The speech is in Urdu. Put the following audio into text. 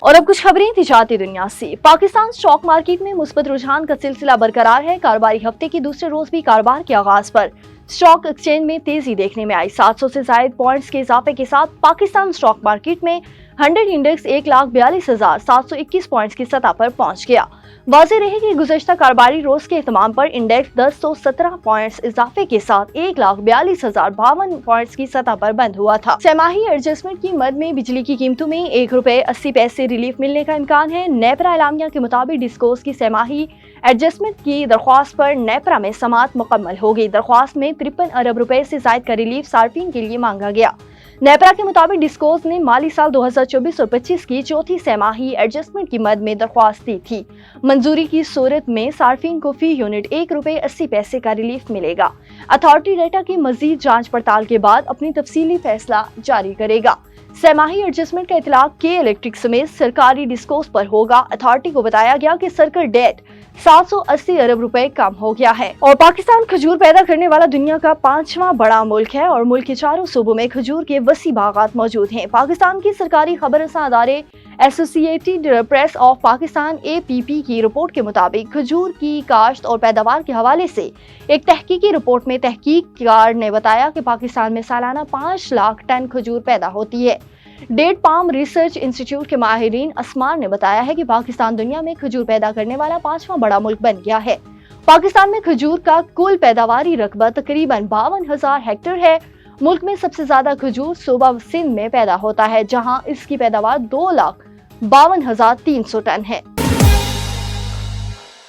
اور اب کچھ خبریں تجارتی دنیا سے۔ پاکستان اسٹاک مارکیٹ میں مثبت رجحان کا سلسلہ برقرار ہے۔ کاروباری ہفتے کے دوسرے روز بھی کاروبار کے آغاز پر اسٹاک ایکسچینج میں تیزی دیکھنے میں آئی۔ 700 سے زائد پوائنٹس کے اضافے کے ساتھ پاکستان اسٹاک مارکیٹ میں 100 انڈیکس 1,42,721 پوائنٹس کی سطح پر پہنچ گیا۔ واضح رہے کہ گزشتہ کاروباری روز کے اختتام پر انڈیکس 1017 پوائنٹس اضافے کے ساتھ 1,42,052 پوائنٹس کی سطح پر بند ہوا تھا۔ سہ ماہی ایڈجسٹمنٹ کی مد میں بجلی کی قیمتوں میں ₹1.80 ریلیف ملنے کا امکان ہے۔ نیپرا اعلامیہ کے مطابق ڈسکوز کی سہ ماہی ایڈجسٹمنٹ کی درخواست پر نیپرا میں سماعت مکمل ہوگی۔ درخواست میں ₹53 ارب سے زائد کا ریلیف صارفین کے لیے مانگا گیا۔ نیپرا کے مطابق ڈسکوز نے مالی سال 2024 اور 25 کی چوتھی سہ ماہی ایڈجسٹمنٹ کی مد میں درخواست دی تھی۔ منظوری کی صورت میں صارفین کو فی یونٹ ₹1.80 کا ریلیف ملے گا۔ اتھارٹی ڈیٹا کی مزید جانچ پڑتال کے بعد اپنی تفصیلی فیصلہ جاری کرے گا۔ سہ ماہی ایڈجسٹمنٹ کا اطلاق کے الیکٹرک سمیت سرکاری ڈسکوز پر ہوگا۔ اتھارٹی کو بتایا گیا کہ سرکل ڈیٹ ₹780 ارب کم ہو گیا ہے۔ اور پاکستان کھجور پیدا کرنے والا دنیا کا 5واں بڑا ملک ہے اور ملک کے چاروں صوبوں میں کھجور کے وسیع باغات موجود ہیں۔ پاکستان کی سرکاری خبر رساں ادارے ایسوسی ایٹڈ پریس آف پاکستان (APP) کی رپورٹ کے مطابق کھجور کی کاشت اور پیداوار کے حوالے سے ایک تحقیقی رپورٹ میں تحقیق کار نے بتایا کہ پاکستان میں سالانہ 5 لاکھ ٹن کھجور پیدا ہوتی ہے۔ ڈیٹ پام ریسرچ انسٹی ٹیوٹ کے ماہرین اسمار نے بتایا ہے کہ پاکستان دنیا میں کھجور پیدا کرنے والا 5واں بڑا ملک بن گیا ہے۔ پاکستان میں کھجور کا کل پیداواری رقبہ تقریباً 52,000 ہیکٹر ہے۔ ملک میں سب سے زیادہ کھجور صوبہ سندھ میں پیدا ہوتا ہے، جہاں اس کی پیداوار 2,52,300 ٹن ہے۔